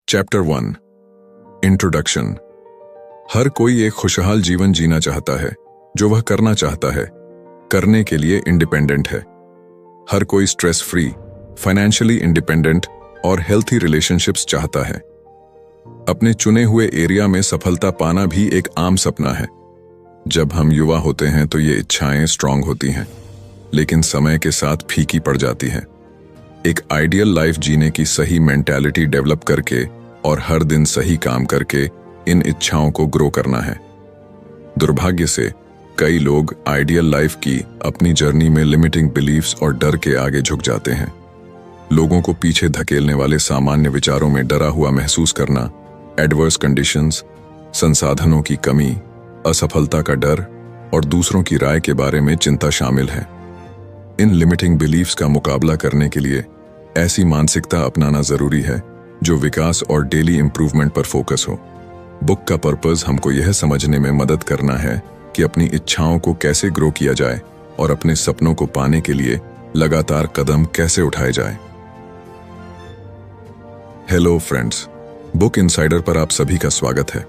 Chapter 1 introduction. हर कोई एक खुशहाल जीवन जीना चाहता है। जो वह करना चाहता है, करने के लिए इंडिपेंडेंट है। हर कोई स्ट्रेस फ्री, फाइनेंशियली इंडिपेंडेंट और हेल्थी रिलेशनशिप्स चाहता है। अपने चुने हुए एरिया में सफलता पाना भी एक आम सपना है। जब हम युवा होते हैं तो ये इच्छाएं स्ट्रांग होती हैं, लेकिन समय के साथ फीकी पड़ जाती हैं। एक आइडियल लाइफ जीने की सही मेंटालिटी डेवलप करके और हर दिन सही काम करके इन इच्छाओं को ग्रो करना है। दुर्भाग्य से कई लोग आइडियल लाइफ की अपनी जर्नी में लिमिटिंग बिलीफ्स और डर के आगे झुक जाते हैं। लोगों को पीछे धकेलने वाले सामान्य विचारों में डरा हुआ महसूस करना, एडवर्स कंडीशंस, संसाधनों की कमी, असफलता का डर और दूसरों की राय के बारे में चिंता शामिल है। इन लिमिटिंग बिलीफ्स का मुकाबला करने के लिए ऐसी मानसिकता अपनाना जरूरी है जो विकास और डेली इंप्रूवमेंट पर फोकस हो। बुक का पर्पस हमको यह समझने में मदद करना है कि अपनी इच्छाओं को कैसे ग्रो किया जाए और अपने सपनों को पाने के लिए लगातार कदम कैसे उठाए जाए। हेलो फ्रेंड्स, बुक इनसाइडर पर आप सभी का स्वागत है।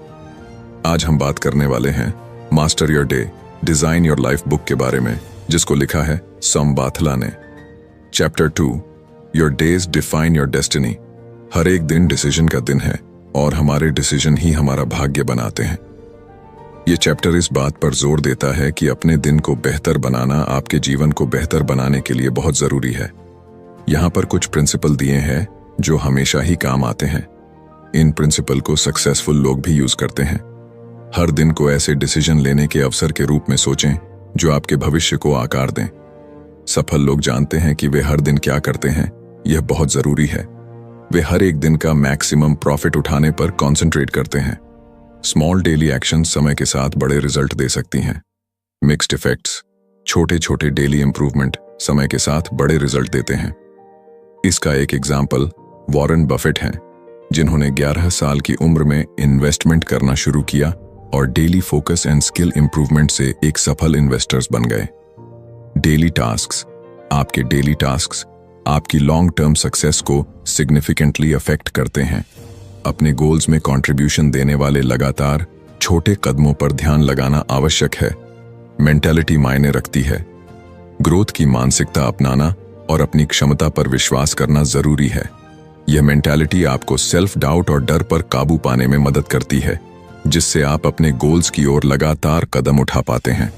आज हम बात करने वाले हैं master your day, design your life book के बारे में, जिसको लिखा है सम बाथला ने। Chapter 2 your days define your destiny. हर एक दिन डिसीजन का दिन है और हमारे डिसीजन ही हमारा भाग्य बनाते हैं। ये चैप्टर इस बात पर जोर देता है कि अपने दिन को बेहतर बनाना आपके जीवन को बेहतर बनाने के लिए बहुत जरूरी है। यहाँ पर कुछ प्रिंसिपल दिए हैं जो हमेशा ही काम आते हैं। इन प्रिंसिपल को सक्सेसफुल लोग भी यूज करते हैं। हर दिन को ऐसे डिसीजन लेने के अवसर के रूप में सोचें जो आपके भविष्य को आकार दें। सफल लोग जानते हैं कि वे हर दिन क्या करते हैं, यह बहुत जरूरी है। वे हर एक दिन का मैक्सिमम प्रॉफिट उठाने पर कॉन्सेंट्रेट करते हैं। स्मॉल डेली एक्शन समय के साथ बड़े रिजल्ट दे सकती हैं। मिक्स्ड इफेक्ट्स, छोटे छोटे डेली इंप्रूवमेंट समय के साथ बड़े रिजल्ट देते हैं। इसका एक एग्जाम्पल वॉरेन बफेट हैं, जिन्होंने 11 साल की उम्र में इन्वेस्टमेंट करना शुरू किया और daily focus and skill improvement से एक सफल इन्वेस्टर्स बन गए। डेली टास्क्स, आपके डेली टास्क्स आपकी लॉन्ग टर्म सक्सेस को सिग्निफिकेंटली अफेक्ट करते हैं। अपने गोल्स में कंट्रीब्यूशन देने वाले लगातार छोटे कदमों पर ध्यान लगाना आवश्यक है। मेंटालिटी मायने रखती है। ग्रोथ की मानसिकता अपनाना और अपनी क्षमता पर विश्वास करना जरूरी है। यह मेंटालिटी आपको सेल्फ डाउट और डर पर काबू पाने में मदद करती है, जिससे आप अपने गोल्स की ओर लगातार कदम उठा पाते हैं।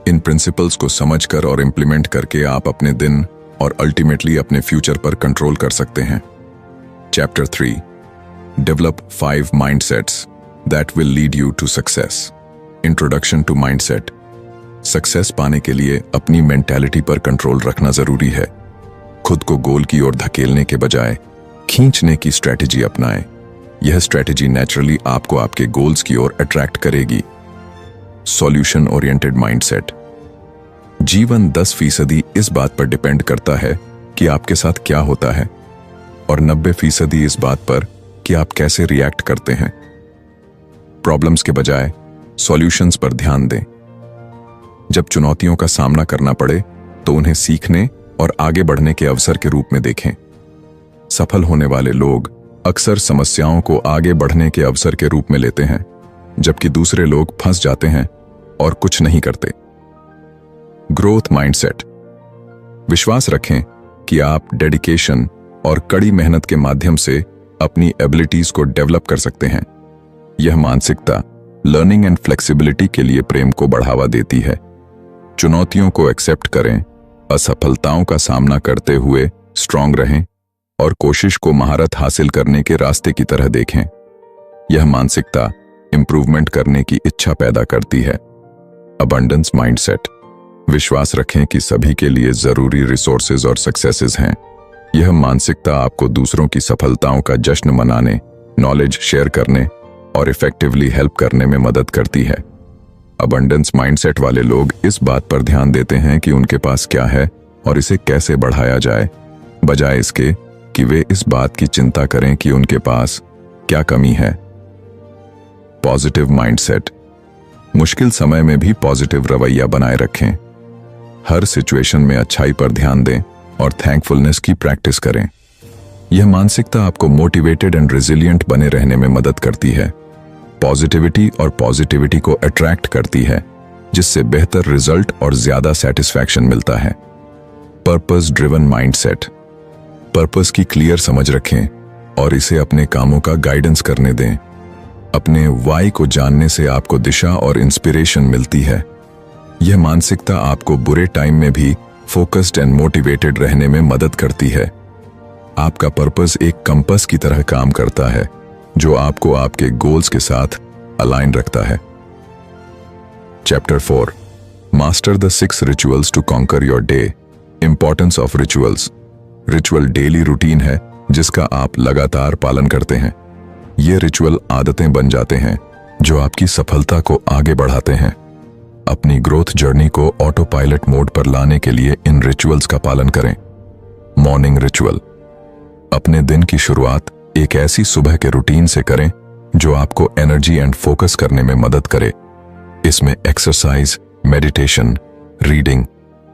इन प्रिंसिपल्स को समझकर और इम्प्लीमेंट करके आप अपने दिन और अल्टीमेटली अपने फ्यूचर पर कंट्रोल कर सकते हैं। Chapter 3 develop 5 mindsets that will lead you to success. Introduction to mindset. Success पाने के लिए अपनी मेंटालिटी पर कंट्रोल रखना जरूरी है। खुद को गोल की ओर धकेलने के बजाय खींचने की स्ट्रेटेजी अपनाएं। यह स्ट्रेटेजी नेचुरली आपको आपके गोल्स की ओर अट्रैक्ट करेगी। Solution oriented mindset. जीवन 10% इस बात पर डिपेंड करता है कि आपके साथ क्या होता है और 90% इस बात पर कि आप कैसे रिएक्ट करते हैं। प्रॉब्लम्स के बजाय सॉल्यूशंस पर ध्यान दें। जब चुनौतियों का सामना करना पड़े तो उन्हें सीखने और आगे बढ़ने के अवसर के रूप में देखें। सफल होने वाले लोग अक्सर समस्याओं को आगे बढ़ने के अवसर के रूप में लेते हैं, जबकि दूसरे लोग फंस जाते हैं और कुछ नहीं करते। Growth mindset. विश्वास रखें कि आप डेडिकेशन और कड़ी मेहनत के माध्यम से अपनी एबिलिटीज को डेवलप कर सकते हैं। यह मानसिकता लर्निंग एंड फ्लेक्सिबिलिटी के लिए प्रेम को बढ़ावा देती है। चुनौतियों को एक्सेप्ट करें, असफलताओं का सामना करते हुए स्ट्रांग रहें और कोशिश को महारत हासिल करने के रास्ते की तरह देखें। यह मानसिकता इंप्रूवमेंट करने की इच्छा पैदा करती है। Abundance mindset. विश्वास रखें कि सभी के लिए जरूरी रिसोर्सेज और सक्सेसेस हैं। यह मानसिकता आपको दूसरों की सफलताओं का जश्न मनाने, नॉलेज शेयर करने और इफेक्टिवली हेल्प करने में मदद करती है। अबंडेंस माइंडसेट वाले लोग इस बात पर ध्यान देते हैं कि उनके पास क्या है और इसे कैसे बढ़ाया जाए, बजाय इसके कि वे इस बात की चिंता करें कि उनके पास क्या कमी है। Positive mindset. मुश्किल समय में भी पॉजिटिव रवैया बनाए रखें। हर सिचुएशन में अच्छाई पर ध्यान दें और थैंकफुलनेस की प्रैक्टिस करें। यह मानसिकता आपको मोटिवेटेड एंड रेजिलिएंट बने रहने में मदद करती है। पॉजिटिविटी और पॉजिटिविटी को अट्रैक्ट करती है, जिससे बेहतर रिजल्ट और ज्यादा सेटिस्फैक्शन मिलता है। Purpose driven mindset. पर्पस की क्लियर समझ रखें और इसे अपने कामों का गाइडेंस करने दें। अपने वाई को जानने से आपको दिशा और इंस्पिरेशन मिलती है। यह मानसिकता आपको बुरे टाइम में भी फोकस्ड एंड मोटिवेटेड रहने में मदद करती है। आपका पर्पस एक कंपास की तरह काम करता है, जो आपको आपके गोल्स के साथ अलाइन रखता है। Chapter 4, master the 6 rituals to conquer your day. Importance of rituals. Ritual daily routine है जिसका आप लगातार पालन करते हैं। ये रिचुअल आदतें बन जाते हैं जो आपकी सफलता को आगे बढ़ाते हैं। अपनी ग्रोथ जर्नी को ऑटो पायलट मोड पर लाने के लिए इन रिचुअल्स का पालन करें। Morning ritual. अपने दिन की शुरुआत एक ऐसी सुबह के रूटीन से करें जो आपको एनर्जी एंड फोकस करने में मदद करे। इसमें एक्सरसाइज, मेडिटेशन, रीडिंग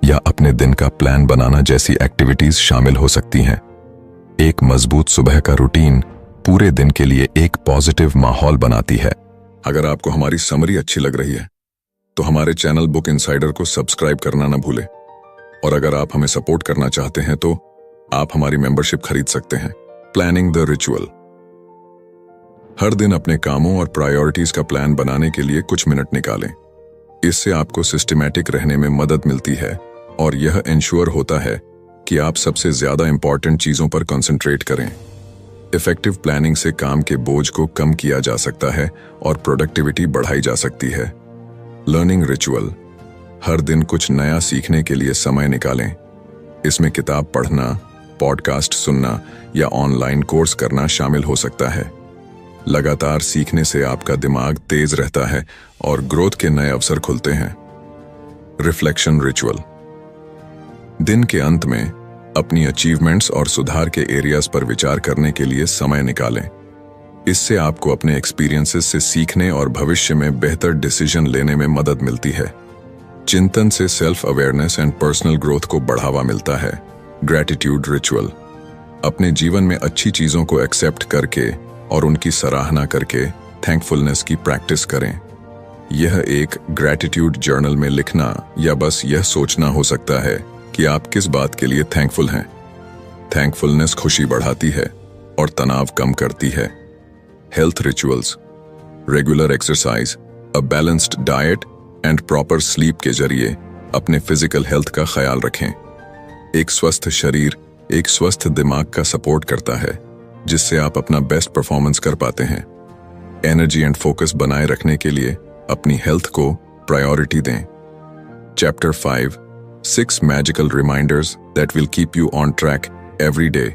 या अपने दिन का प्लान बनाना जैसी एक्टिविटीज शामिल हो सकती हैं। एक मजबूत सुबह का रूटीन पूरे दिन के लिए एक पॉजिटिव माहौल बनाती है। अगर आपको हमारी समरी अच्छी लग रही है तो हमारे चैनल बुक इनसाइडर को सब्सक्राइब करना ना भूलें। और अगर आप हमें सपोर्ट करना चाहते हैं तो आप हमारी मेंबरशिप खरीद सकते हैं। Planning the ritual. हर दिन अपने कामों और प्रायोरिटीज का प्लान बनाने के लिए कुछ मिनट निकालें। इससे आपको सिस्टमैटिक रहने में मदद मिलती है और यह इंश्योर होता है कि आप सबसे ज्यादा इंपॉर्टेंट चीजों पर कंसंट्रेट करें। इफेक्टिव प्लानिंग से काम के बोझ को कम किया जा सकता है और प्रोडक्टिविटी बढ़ाई जा सकती है। Learning ritual. हर दिन कुछ नया सीखने के लिए समय निकालें। इसमें किताब पढ़ना, पॉडकास्ट सुनना या ऑनलाइन कोर्स करना शामिल हो सकता है। लगातार सीखने से आपका दिमाग तेज रहता है और ग्रोथ के नए अवसर खुलते हैं। Reflection ritual. दिन के अंत में अपनी अचीवमेंट्स और सुधार के एरियाज पर विचार करने के लिए समय निकालें। इससे आपको अपने एक्सपीरियंसेस से सीखने और भविष्य में बेहतर डिसीजन लेने में मदद मिलती है। चिंतन से self awareness and personal growth को बढ़ावा मिलता है। Gratitude ritual. अपने जीवन में अच्छी चीजों को एक्सेप्ट करके और उनकी सराहना करके थैंकफुलनेस की प्रैक्टिस करें। यह एक ग्रैटिट्यूड जर्नल में लिखना या बस यह सोचना हो सकता है कि आप किस बात के लिए थैंकफुल हैं। थैंकफुलनेस खुशी बढ़ाती है और तनाव कम करती है। Health rituals. Regular exercise, a balanced diet and proper sleep के जरिए अपने फिजिकल हेल्थ का ख्याल रखें। एक स्वस्थ शरीर एक स्वस्थ दिमाग का सपोर्ट करता है, जिससे आप अपना बेस्ट परफॉर्मेंस कर पाते हैं। एनर्जी एंड फोकस बनाए रखने के लिए अपनी हेल्थ को प्रायोरिटी दें। Chapter 5, 6 magical reminders that will keep you on track every day.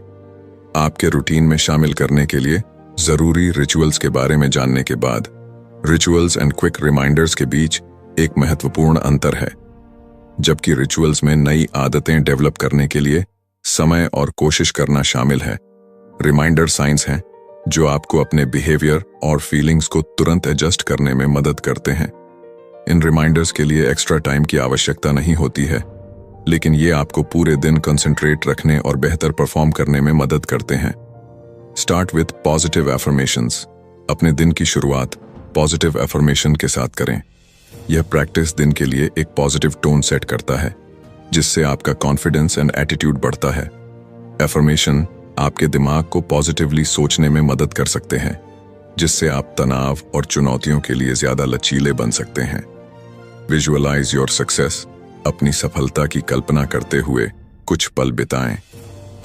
आपके रूटीन में शामिल करने के लिए जरूरी रिचुअल्स के बारे में जानने के बाद, रिचुअल्स एंड क्विक रिमाइंडर्स के बीच एक महत्वपूर्ण अंतर है। जबकि रिचुअल्स में नई आदतें डेवलप करने के लिए समय और कोशिश करना शामिल है, रिमाइंडर साइंस हैं जो आपको अपने बिहेवियर और फीलिंग्स को तुरंत एडजस्ट करने में मदद करते हैं। इन रिमाइंडर्स के लिए एक्स्ट्रा टाइम की आवश्यकता नहीं होती है, लेकिन ये आपको पूरे दिन कंसंट्रेट रखने और बेहतर परफॉर्म करने में मदद करते हैं। Start with positive affirmations. अपने दिन की शुरुआत पॉजिटिव एफर्मेशन के साथ करें। यह प्रैक्टिस दिन के लिए एक पॉजिटिव टोन सेट करता है, जिससे आपका कॉन्फिडेंस एंड एटीट्यूड बढ़ता है। एफर्मेशन आपके दिमाग को पॉजिटिवली सोचने में मदद कर सकते हैं, जिससे आप तनाव और चुनौतियों के लिए ज्यादा लचीले बन सकते हैं। Visualise your success. अपनी सफलता की कल्पना करते हुए कुछ पल बिताएं।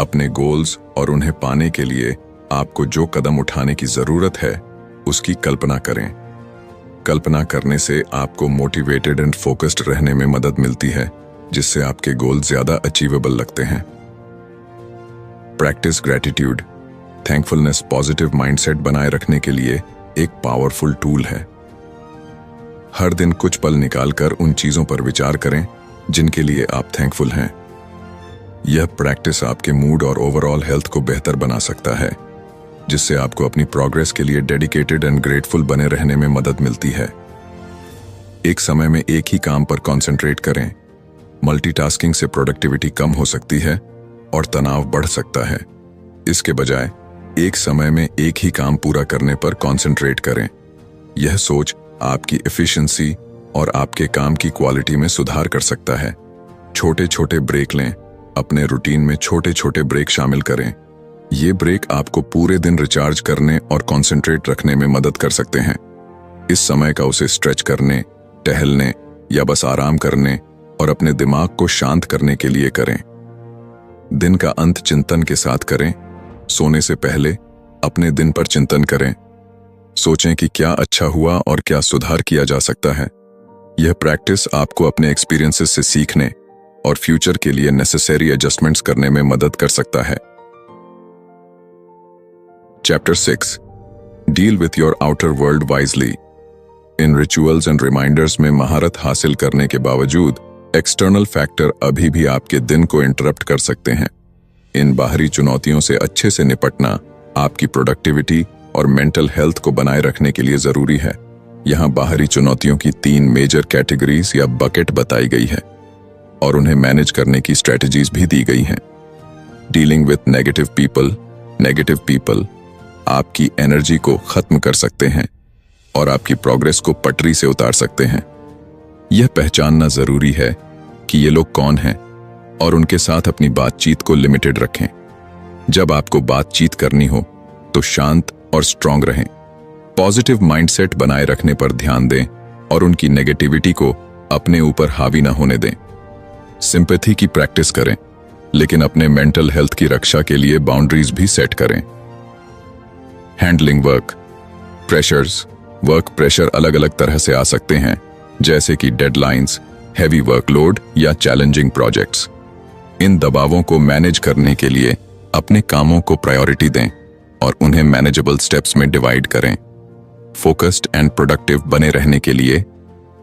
अपने गोल्स और उन्हें पाने के लिए आपको जो कदम उठाने की जरूरत है उसकी कल्पना करें। कल्पना करने से आपको मोटिवेटेड एंड फोकस्ड रहने में मदद मिलती है, जिससे आपके गोल ज्यादा अचीवेबल लगते हैं। Practice gratitude. Thankfulness positive mindset बनाए रखने के लिए एक पावरफुल टूल है। हर दिन कुछ पल निकालकर उन चीजों पर विचार करें जिनके लिए आप थैंकफुल हैं। यह प्रैक्टिस आपके मूड और ओवरऑल हेल्थ को बेहतर बना सकता है, जिससे आपको अपनी प्रोग्रेस के लिए डेडिकेटेड एंड ग्रेटफुल बने रहने में मदद मिलती है। एक समय में एक ही काम पर कॉन्सेंट्रेट करें। मल्टीटास्किंग से प्रोडक्टिविटी कम हो सकती है और तनाव बढ़ सकता है। इसके बजाय एक समय में एक ही काम पूरा करने पर कंसंट्रेट करें। यह सोच आपकी एफिशिएंसी और आपके काम की क्वालिटी में सुधार कर सकता है। छोटे छोटे ब्रेक लें। अपने रूटीन में छोटे छोटे ब्रेक शामिल करें। ये ब्रेक आपको पूरे दिन रिचार्ज करने और कंसंट्रेट रखने में मदद कर सकते हैं। इस समय का उसे स्ट्रेच करने, टहलने या बस आराम करने और अपने दिमाग को शांत करने के लिए करें। दिन का अंत चिंतन के साथ करें। सोने से पहले अपने दिन पर चिंतन करें। सोचें कि क्या अच्छा हुआ और क्या सुधार किया जा सकता है। यह प्रैक्टिस आपको अपने एक्सपीरियंसेस से सीखने और फ्यूचर के लिए नेसेसरी एडजस्टमेंट्स करने में मदद कर सकता है। Chapter 6 deal with your outer world wisely. इन रिचुअल्स एंड रिमाइंडर्स में महारत हासिल करने के बावजूद एक्सटर्नल फैक्टर अभी भी आपके दिन को इंटरप्ट कर सकते हैं। इन बाहरी चुनौतियों से अच्छे से निपटना आपकी प्रोडक्टिविटी और मेंटल हेल्थ को बनाए रखने के लिए जरूरी है। यहाँ बाहरी चुनौतियों की 3 मेजर कैटेगरीज या बकेट बताई गई है और उन्हें मैनेज करने की स्ट्रेटजीज भी दी गई हैं। डीलिंग विथ नेगेटिव पीपल आपकी एनर्जी को खत्म कर सकते हैं और आपकी प्रोग्रेस को पटरी से उतार सकते हैं। यह पहचानना जरूरी है कि ये लोग कौन हैं और उनके साथ अपनी बातचीत को लिमिटेड रखें। जब आपको बातचीत करनी हो तो शांत और स्ट्रांग रहें। पॉजिटिव माइंडसेट बनाए रखने पर ध्यान दें और उनकी नेगेटिविटी को अपने ऊपर हावी ना होने दें। सिंपैथी की प्रैक्टिस करें, लेकिन अपने मेंटल हेल्थ की रक्षा के लिए बाउंड्रीज भी सेट करें। हैंडलिंग वर्क प्रेशर अलग अलग तरह से आ सकते हैं, जैसे कि डेडलाइंस, हैवी वर्कलोड या चैलेंजिंग प्रोजेक्ट्स। इन दबावों को मैनेज करने के लिए अपने कामों को प्रायोरिटी दें और उन्हें मैनेजेबल स्टेप्स में डिवाइड करें। फोकस्ड एंड प्रोडक्टिव बने रहने के लिए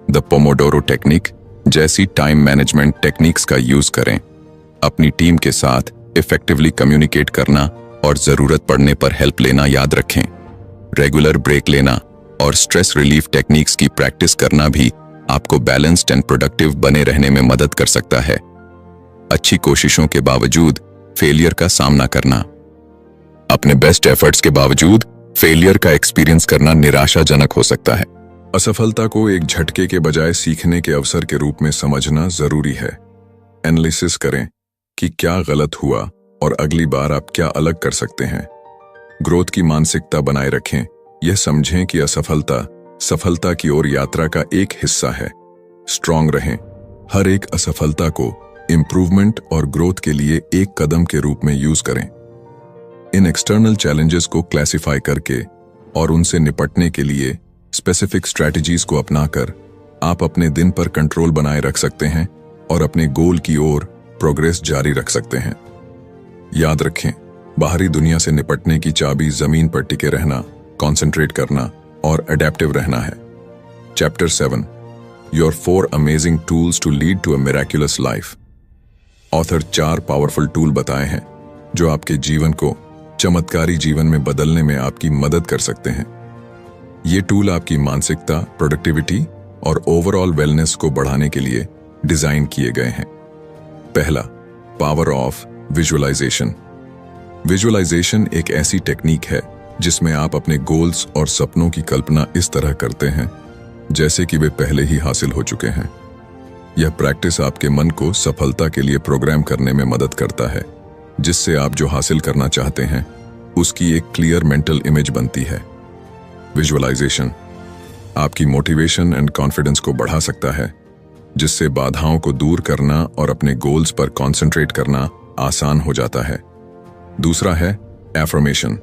द पोमोडोरो टेक्निक जैसी टाइम मैनेजमेंट टेक्निक्स का यूज करें। अपनी टीम के साथ इफेक्टिवली कम्युनिकेट करना और जरूरत पड़ने पर हेल्प लेना याद रखें। रेगुलर ब्रेक लेना और स्ट्रेस रिलीफ टेक्निक्स की प्रैक्टिस करना भी आपको बैलेंस्ड एंड प्रोडक्टिव बने रहने में मदद कर सकता है। अच्छी कोशिशों के बावजूद फेलियर का सामना करना। अपने बेस्ट एफर्ट्स के बावजूद फेलियर का एक्सपीरियंस करना निराशाजनक हो सकता है। असफलता को एक झटके के बजाय सीखने के अवसर के रूप में समझना जरूरी है। एनालिसिस करें कि क्या गलत हुआ और अगली बार आप क्या अलग कर सकते हैं। ग्रोथ की मानसिकता बनाए रखें। यह समझें कि असफलता सफलता की ओर यात्रा का एक हिस्सा है। स्ट्रांग रहें। हर एक असफलता को इंप्रूवमेंट और ग्रोथ के लिए एक कदम के रूप में यूज करें। इन एक्सटर्नल चैलेंजेस को क्लासिफाई करके और उनसे निपटने के लिए स्पेसिफिक स्ट्रैटेजीज को अपनाकर आप अपने दिन पर कंट्रोल बनाए रख सकते हैं और अपने गोल की ओर प्रोग्रेस जारी रख सकते हैं। याद रखें, बाहरी दुनिया से निपटने की चाबी जमीन पर टिके रहना, कंसंट्रेट करना और अडेप्टिव रहना है। Chapter 7 your 4 amazing tools to lead to a miraculous life. Author 4 powerful tool बताए हैं जो आपके जीवन को चमत्कारी जीवन में बदलने में आपकी मदद कर सकते हैं। ये टूल आपकी मानसिकता, प्रोडक्टिविटी और ओवरऑल वेलनेस को बढ़ाने के लिए डिजाइन किए गए हैं। पहला, पावर ऑफ विजुअलाइजेशन। विजुअलाइजेशन एक ऐसी टेक्निक है जिसमें आप अपने गोल्स और सपनों की कल्पना इस तरह करते हैं जैसे कि वे पहले ही हासिल हो चुके हैं। यह प्रैक्टिस आपके मन को सफलता के लिए प्रोग्राम करने में मदद करता है, जिससे आप जो हासिल करना चाहते हैं उसकी एक क्लियर मेंटल इमेज बनती है। विजुअलाइजेशन आपकी मोटिवेशन एंड कॉन्फिडेंस को बढ़ा सकता है, जिससे बाधाओं को दूर करना और अपने गोल्स पर कंसंट्रेट करना आसान हो जाता है। दूसरा है एफर्मेशन।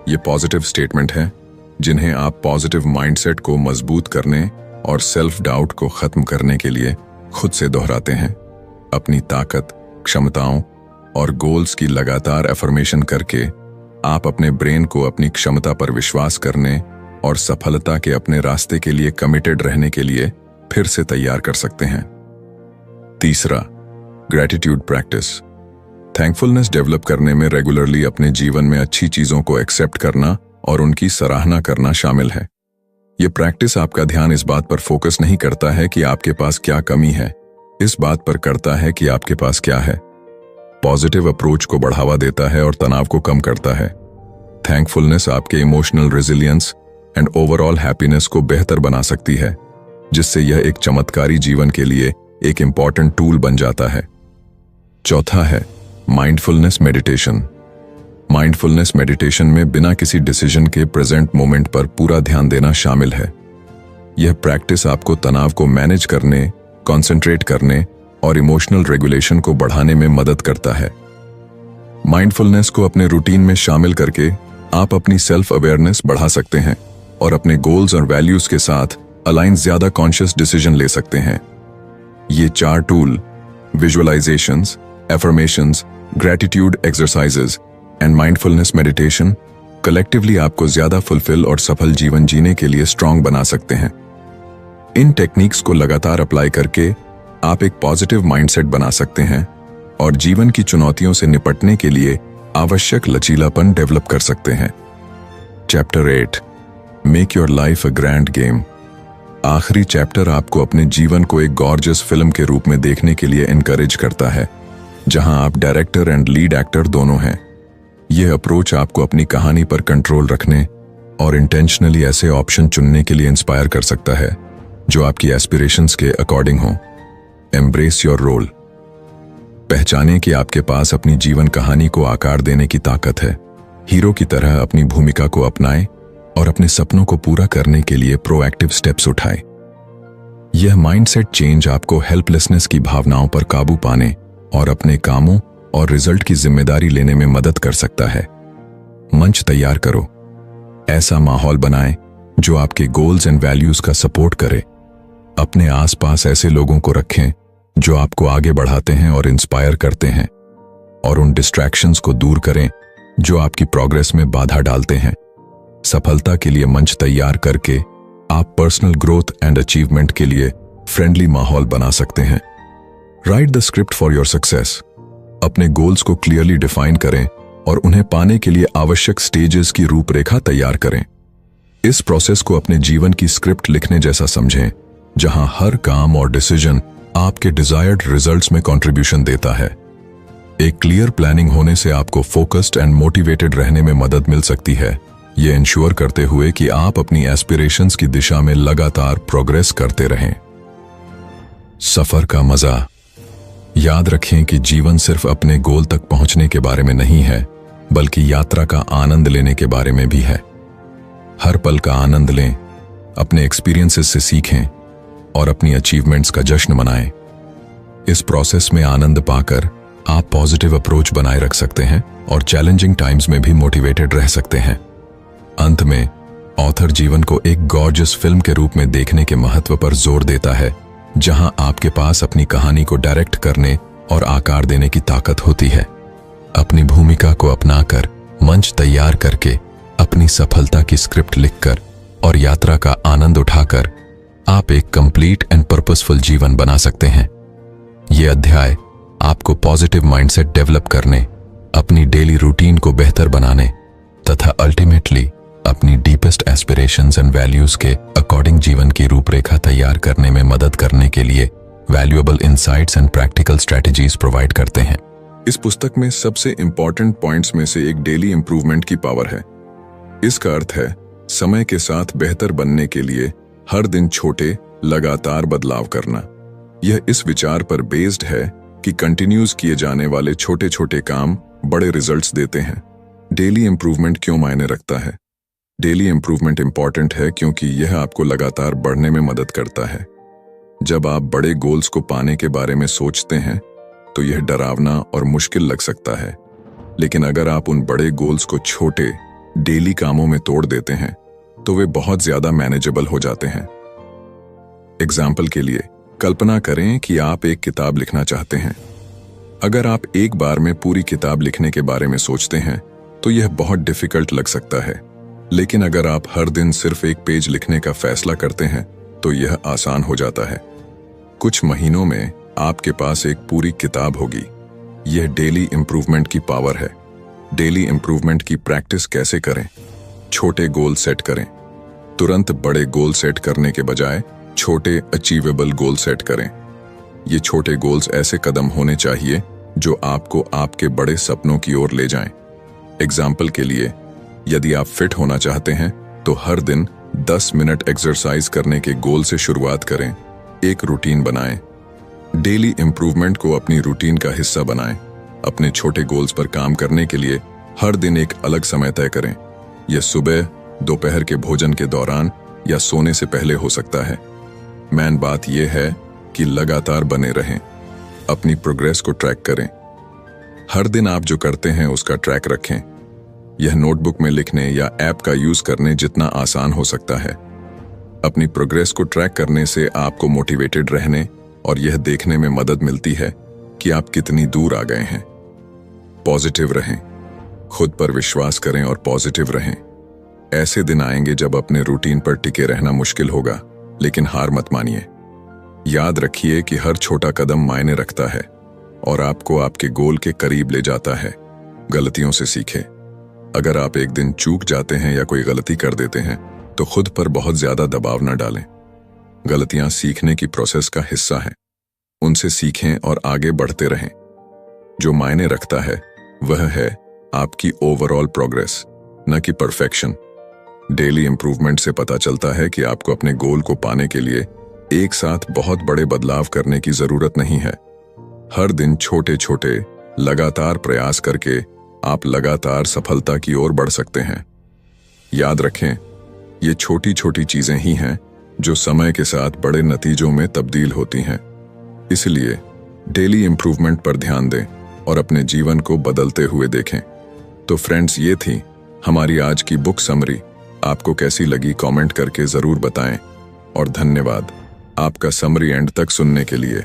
ये पॉजिटिव स्टेटमेंट है जिन्हें आप पॉजिटिव माइंडसेट को मजबूत करने और सेल्फ डाउट को खत्म करने के लिए खुद से दोहराते हैं। अपनी ताकत, क्षमताओं और गोल्स की लगातार एफर्मेशन करके आप अपने ब्रेन को अपनी क्षमता पर विश्वास करने और सफलता के अपने रास्ते के लिए कमिटेड रहने के लिए फिर से तैयार कर सकते हैं। तीसरा, ग्रैटिट्यूड प्रैक्टिस। थैंकफुलनेस डेवलप करने में रेगुलरली अपने जीवन में अच्छी चीजों को एक्सेप्ट करना और उनकी सराहना करना शामिल है। यह प्रैक्टिस आपका ध्यान इस बात पर फोकस नहीं करता है कि आपके पास क्या कमी है, इस बात पर करता है कि आपके पास क्या है। पॉजिटिव अप्रोच को बढ़ावा देता है और तनाव को कम करता है। थैंकफुलनेस आपके emotional resilience and overall happiness को बेहतर बना सकती है, जिससे यह एक चमत्कारी जीवन के लिए एक इंपॉर्टेंट टूल बन जाता है। चौथा है माइंडफुलनेस मेडिटेशन। माइंडफुलनेस मेडिटेशन में बिना किसी डिसीजन के प्रेजेंट मोमेंट पर पूरा ध्यान देना शामिल है। यह प्रैक्टिस आपको तनाव को मैनेज करने, कंसंट्रेट करने और इमोशनल रेगुलेशन को बढ़ाने में मदद करता है। माइंडफुलनेस को अपने रूटीन में शामिल करके आप अपनी सेल्फ अवेयरनेस बढ़ा सकते हैं और अपने गोल्स और वैल्यूज के साथ अलाइन ज्यादा कॉन्शियस डिसीजन ले सकते हैं। ये 4 tool visualisations, affirmations, gratitude exercises and mindfulness meditation collectively आपको ज्यादा फुलफिल और सफल जीवन जीने के लिए स्ट्रांग बना सकते हैं। इन टेक्निक्स को लगातार अप्लाई करके आप एक पॉजिटिव माइंडसेट बना सकते हैं और जीवन की चुनौतियों से निपटने के लिए आवश्यक लचीलापन डेवलप कर सकते हैं। Chapter 8 make your life a grand game. आखिरी चैप्टर आपको अपने जीवन को एक गॉर्जियस फिल्म के रूप में देखने के लिए एनकरेज करता है, जहां आप डायरेक्टर एंड लीड एक्टर दोनों हैं। यह अप्रोच आपको अपनी कहानी पर कंट्रोल रखने और इंटेंशनली ऐसे ऑप्शन चुनने के लिए इंस्पायर कर सकता है जो आपकी एस्पिरेशंस के अकॉर्डिंग हों। Embrace your role. पहचानें कि आपके पास अपनी जीवन कहानी को आकार देने की ताकत है। हीरो की तरह अपनी भूमिका को अपनाएं और अपने सपनों को पूरा करने के लिए प्रोएक्टिव स्टेप्स उठाएं। यह माइंडसेट चेंज आपको हेल्पलेसनेस की भावनाओं पर काबू पाने और अपने कामों और रिजल्ट की जिम्मेदारी लेने में मदद कर सकता है। मंच तैयार करो। ऐसा माहौल बनाएं जो आपके गोल्स एंड वैल्यूज का सपोर्ट करे। अपने आसपास ऐसे लोगों को रखें जो आपको आगे बढ़ाते हैं और इंस्पायर करते हैं, और उन डिस्ट्रैक्शंस को दूर करें जो आपकी प्रोग्रेस में बाधा डालते हैं। सफलता के लिए मंच तैयार करके आप पर्सनल ग्रोथ एंड अचीवमेंट के लिए फ्रेंडली माहौल बना सकते हैं। Right the script for your success. अपने गोल्स को क्लियरली डिफाइन करें और उन्हें पाने के लिए आवश्यक स्टेजेस की रूपरेखा तैयार करें। इस प्रोसेस को अपने जीवन की स्क्रिप्ट लिखने जैसा समझें, जहां हर काम और डिसीजन आपके डिजायर्ड रिजल्ट्स में कंट्रीब्यूशन देता है। एक क्लियर प्लानिंग होने से आपको फोकस्ड एंड मोटिवेटेड रहने में मदद मिल सकती है, ये इंश्योर करते हुए कि आप अपनी एस्पिरेशंस की दिशा में लगातार प्रोग्रेस करते रहें। सफर का मजा। याद रखें कि जीवन सिर्फ अपने गोल तक पहुंचने के बारे में नहीं है, बल्कि यात्रा का आनंद लेने के बारे में भी है। हर पल का आनंद लें, अपने एक्सपीरियंसेस से सीखें और अपनी अचीवमेंट्स का जश्न मनाएं। इस प्रोसेस में आनंद पाकर आप पॉजिटिव अप्रोच बनाए रख सकते हैं और चैलेंजिंग टाइम्स में भी मोटिवेटेड रह सकते हैं। अंत में ऑथर जीवन को एक गॉर्जियस फिल्म के रूप में देखने के महत्व पर जोर देता है, जहां आपके पास अपनी कहानी को डायरेक्ट करने और आकार देने की ताकत होती है। अपनी भूमिका को अपनाकर, मंच तैयार करके, अपनी सफलता की स्क्रिप्ट लिखकर और यात्रा का आनंद उठाकर आप एक कंप्लीट एंड पर्पसफुल जीवन बना सकते हैं। यह अध्याय आपको पॉजिटिव माइंडसेट डेवलप करने, अपनी डेली रूटीन को बेहतर बनाने तथा अल्टीमेटली अपनी डीपेस्ट एस्पिरेशंस एंड वैल्यूज के अकॉर्डिंग जीवन की रूपरेखा तैयार करने में मदद करने के लिए valuable insights and practical strategies provide करते हैं। इस पुस्तक में सबसे इंपॉर्टेंट पॉइंट्स में से एक डेली इंप्रूवमेंट की पावर है। इसका अर्थ है समय के साथ बेहतर बनने के लिए हर दिन छोटे लगातार बदलाव करना। यह इस विचार पर बेस्ड है कि कंटिन्यूज किए जाने वाले छोटे छोटे काम बड़े रिजल्ट्स देते हैं। डेली इंप्रूवमेंट क्यों मायने रखता है? डेली इंप्रूवमेंट इंपॉर्टेंट है क्योंकि यह आपको लगातार बढ़ने में मदद करता है। जब आप बड़े गोल्स को पाने के बारे में सोचते हैं तो यह डरावना और मुश्किल लग सकता है, लेकिन अगर आप उन बड़े गोल्स को छोटे डेली कामों में तोड़ देते हैं तो वे बहुत ज्यादा मैनेजेबल हो जाते हैं। एग्जाम्पल के लिए कल्पना करें कि आप एक किताब लिखना चाहते हैं। अगर आप एक बार में पूरी किताब लिखने के बारे में सोचते हैं तो यह बहुत डिफिकल्ट लग सकता है, लेकिन अगर आप हर दिन सिर्फ एक पेज लिखने का फैसला करते हैं तो यह आसान हो जाता है। कुछ महीनों में आपके पास एक पूरी किताब होगी। यह डेली इंप्रूवमेंट की पावर है। डेली इंप्रूवमेंट की प्रैक्टिस कैसे करें? छोटे गोल सेट करें। तुरंत बड़े गोल सेट करने के बजाय छोटे अचीवेबल गोल सेट करें। ये छोटे गोल्स ऐसे कदम होने चाहिए जो आपको आपके बड़े सपनों की ओर ले जाएं। एग्जाम्पल के लिए, यदि आप फिट होना चाहते हैं तो हर दिन 10 मिनट एक्सरसाइज करने के गोल से शुरुआत करें। एक रूटीन बनाएं। डेली इंप्रूवमेंट को अपनी रूटीन का हिस्सा बनाएं। अपने छोटे गोल्स पर काम करने के लिए हर दिन एक अलग समय तय करें। यह सुबह, दोपहर के भोजन के दौरान या सोने से पहले हो सकता है। मेन बात यह है कि लगातार बने रहें। अपनी प्रोग्रेस को ट्रैक करें। हर दिन आप जो करते हैं उसका ट्रैक रखें। यह नोटबुक में लिखने या ऐप का यूज करने जितना आसान हो सकता है। अपनी प्रोग्रेस को ट्रैक करने से आपको मोटिवेटेड रहने और यह देखने में मदद मिलती है कि आप कितनी दूर आ गए हैं। पॉजिटिव रहें। खुद पर विश्वास करें और पॉजिटिव रहें। ऐसे दिन आएंगे जब अपने रूटीन पर टिके रहना मुश्किल होगा, लेकिन हार मत मानिए। याद रखिए कि हर छोटा कदम मायने रखता है और आपको आपके गोल के करीब ले जाता है। गलतियों से सीखें। अगर आप एक दिन चूक जाते हैं या कोई गलती कर देते हैं तो खुद पर बहुत ज्यादा दबाव न डालें। गलतियां सीखने की प्रोसेस का हिस्सा हैं। उनसे सीखें और आगे बढ़ते रहें। जो मायने रखता है वह है आपकी ओवरऑल प्रोग्रेस, न कि परफेक्शन। डेली इंप्रूवमेंट से पता चलता है कि आपको अपने गोल को पाने के लिए एक साथ बहुत बड़े बदलाव करने की जरूरत नहीं है। हर दिन छोटे छोटे लगातार प्रयास करके आप लगातार सफलता की ओर बढ़ सकते हैं। याद रखें, ये छोटी छोटी चीजें ही हैं जो समय के साथ बड़े नतीजों में तब्दील होती हैं। इसलिए डेली इंप्रूवमेंट पर ध्यान दें और अपने जीवन को बदलते हुए देखें। तो फ्रेंड्स, ये थी हमारी आज की बुक समरी। आपको कैसी लगी कमेंट करके जरूर बताएं और धन्यवाद आपका समरी एंड तक सुनने के लिए।